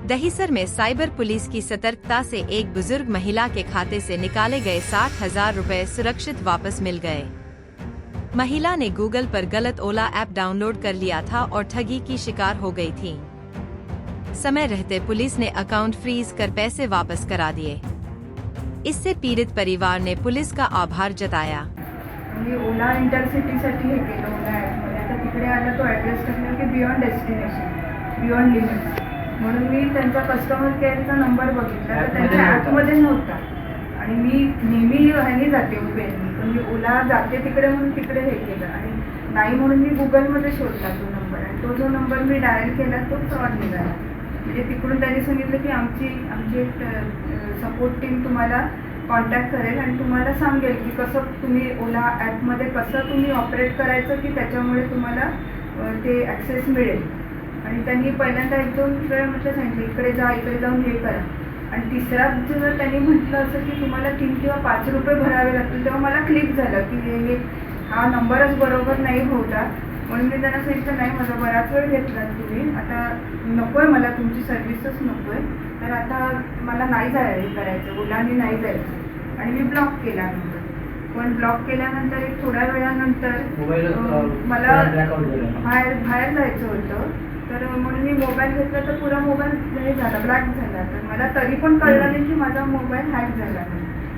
दहिसर में cyber police की सतर्कता से एक बुजुर्ग महिला के खाते से निकाले गए 60,000 रुपए सुरक्षित वापस मिल गए। महिला ने गूगल पर गलत ओला ऐप डाउनलोड कर लिया था और ठगी की शिकार हो गई थी। समय रहते पुलिस ने अकाउंट फ्रीज कर पैसे वापस करा दिए। इससे पीड़ित परिवार ने पुलिस का आभार जताया। ओला इंटरसिटीसाठी हे केलं ओला ॲपमध्ये, आता तिकडे आला तो ॲड्रेस टाकला की बियॉन्ड डेस्टिनेशन, बियॉन्ड लिमिट्स म्हणून मी त्यांचा कस्टमर केअरचा नंबर बघितला तर त्यांच्या ॲपमध्ये नव्हता आणि मी नेहमी ह्याने जाते उबेरनी, पण मी ओला जाते तिकडे म्हणून तिकडे हे केलं आणि नाही म्हणून मी गुगलमध्ये शोधला तो नंबर आणि तो जो नंबर मी डायल केला तो फ्रॉड निघाला। म्हणजे तिकडून त्यांनी सांगितलं की आमची एक सपोर्ट टीम तुम्हाला कॉन्टॅक्ट करेल आणि तुम्हाला सांगेल की कसं तुम्ही ओला ॲपमध्ये कसं तुम्ही ऑपरेट करायचं की त्याच्यामुळे तुम्हाला ते ॲक्सेस मिळेल। आणि त्यांनी पहिल्यांदा 1-2 वेळा म्हटलं सांगितलं इकडे जाऊन हे करा आणि तिसरा जर त्यांनी म्हटलं असं की तुम्हाला 3 किंवा 5 रुपये भरावे लागतील, तेव्हा मला क्लिक झालं की हे हा नंबरच बरोबर नाही होता। म्हणून मी त्यांना सांगितलं नाही, माझा बराच वेळ घेतला तुम्ही, आता नको आहे मला तुमची सर्व्हिसच नको आहे, तर आता मला नाही करायचं ओलानी नाही जायचं आणि मी ब्लॉक केला नंतर। पण ब्लॉक केल्यानंतर एक थोड्या वेळानंतर मला बाहेर जायचं होतं, तर म्हणून मी मोबाईल घेतला तर पुरा मोबाईल हे झाला ब्लॅक झाला, तर मला तरी पण कळलं नाही की माझा मोबाईल हॅक झाला।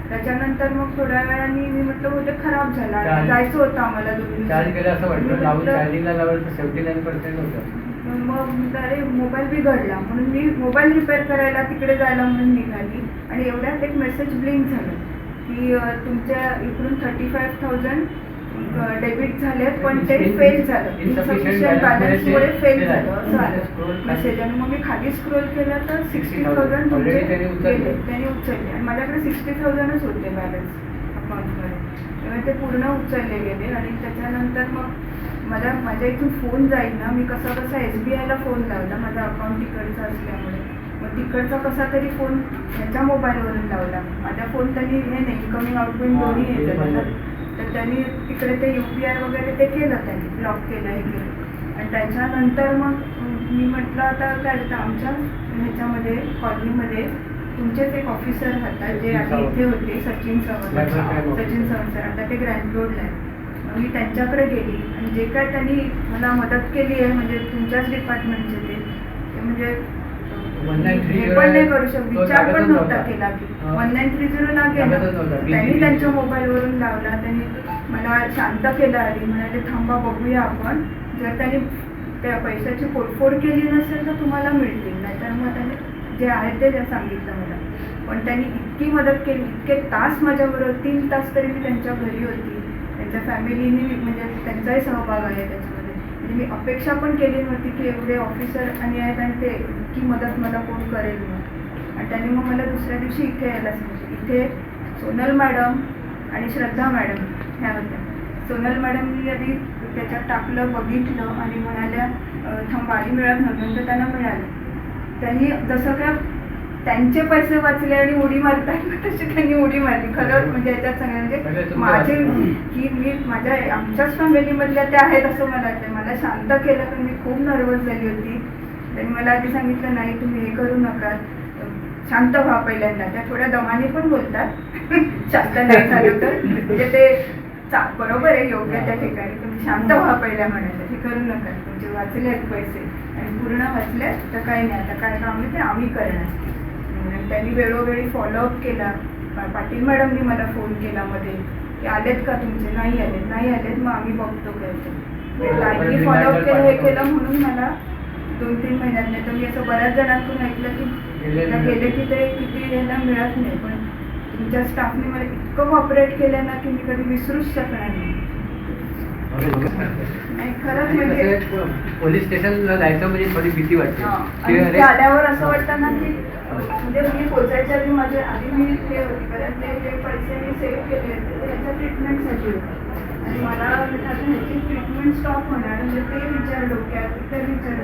त्याच्यानंतर मग थोड्या वेळाने मी म्हटलं होते खराब झाला, जायचं होतं आम्हाला मग अरे मोबाईल बिघडला म्हणून मी मोबाईल रिपेअर करायला तिकडे जायला म्हणून निघाली आणि एवढ्यात एक मेसेज ब्लिंक झालं की तुमच्या इकडून 35,000 डेबिट झाले पण ते फेल झालं, इन्सफिशियंट बॅलन्समुळे फेल झालं असं आलं मेसेज। आणि मग मी खाली स्क्रोल केला तर 60,000 तुमचे गेले, त्यांनी उचलले आणि माझ्याकडे 60,000च होते बॅलन्स अकाउंटमध्ये, त्यामुळे ते पूर्ण उचलले गेले। आणि त्याच्यानंतर मग माझ्या इथून फोन जाईल ना, मी कसा SBIला फोन लावला, माझा अकाउंट तिकडचा असल्यामुळे मग तिकडचा कसा तरी फोन ह्याच्या मोबाईलवरून लावला, माझ्या फोन त्यांनी हे नाही इनकमिंग आउटगोईंग दोन्ही येतं, तर त्यांनी तिकडे ते UPI वगैरे ते केलं, त्यांनी ब्लॉक केलं हे केलं। आणि त्याच्यानंतर मग मी म्हटलं आता काय आमच्या ह्याच्यामध्ये कॉलनीमध्ये तुमचेच एक ऑफिसर राहतात जे आधी इथे होते, सचिन सावंत सर, आता ते ग्रँड रोडला आहे। मी त्यांच्याकडे गेली आणि जे काय त्यांनी मला मदत केली आहे म्हणजे तुमच्याच डिपार्टमेंटचे ते म्हणजे हे पण नाही करू शकत, विचार पण नव्हता केला की 1930 ला गेलं, त्यांनी त्यांच्या मोबाईलवरून लावला, त्यांनी मला शांत केलं आधी, म्हणाले थांबा बघूया आपण, जर त्यांनी त्या पैशाची पोटफोड केली नसेल तर तुम्हाला मिळतील, नाहीतर मग त्यांनी जे आहे ते सांगितलं मला। पण त्यांनी इतकी मदत केली, इतके तास माझ्याबरोबर 3 तास तरी मी त्यांच्या घरी होती, त्यांच्या फॅमिलीने म्हणजे त्यांचाही सहभाग आहे त्याच्यामध्ये। म्हणजे मी अपेक्षा पण केली नव्हती की एवढे ऑफिसर आणि आहेत आणि ते इतकी मदत मला कोण करेल म्हणून। आणि त्यांनी मग मला दुसऱ्या दिवशी इथे यायला सांगितलं। इथे सोनल मॅडम आणि श्रद्धा मॅडम ह्या होत्या। सोनल मॅडमनी आधी त्याच्यात टाकलं, बघितलं आणि म्हणाल्या थांबा आधी मिळत नव्हतं तर त्यांना मिळालं। त्यांनी जसं काय त्यांचे पैसे वाचले आणि उडी मारतात तशी त्यांनी उडी मारली खरंच। म्हणजे याच्यात सांगायला म्हणजे माझे की मी आमच्याच फॅमिलीमधल्या त्या आहेत असं मला वाटतं। मला शांत केलं पण मी खूप नर्वस झाली होती। त्यांनी मला आधी सांगितलं नाही तुम्ही हे करू नका, शांत व्हा पहिल्यांदा, त्या थोड्या दमाने पण बोलतात शांत नाही झालं तर म्हणजे ते बरोबर आहे योग्य त्या ठिकाणी, तुम्ही शांत व्हा पहिल्या म्हणायचं, हे करू नका, तुमचे वाचले आहेत पैसे आणि पूर्ण वाचले तर काही नाही, आता काय काम आहे ते आम्ही करणार। त्यांनी वेळोवेळी फॉलोअप केला, पाटील मॅडमनी मला फोन केला मध्ये की आलेत का तुमचे, नाही आलेत मग आम्ही बघतो करतो, लाईनली फॉलोअप केलं हे केलं म्हणून मला 2-3 महिन्यात, नाही तर मी असं बऱ्याच जणांकडून ऐकलं की गेले की ते किती यायला मिळत नाही, पण तुमच्या स्टाफने मला इतकं कॉपरेट केलं ना की मी कधी विसरूच शकणार नाही। खरंच म्हणजे पोलीस स्टेशनला जायचं म्हणजे थोडी भीती वाटते, आल्यावर असं वाटतं ना की म्हणजे मी पोचायच्या आधी माझे मी हे होती कारण ते पैसे मी सेव्ह केले होते त्याच्या ट्रीटमेंटसाठी होते आणि मला ह्याची ट्रीटमेंट स्टॉप होणार म्हणजे ते विचार डोक्यात ते विचार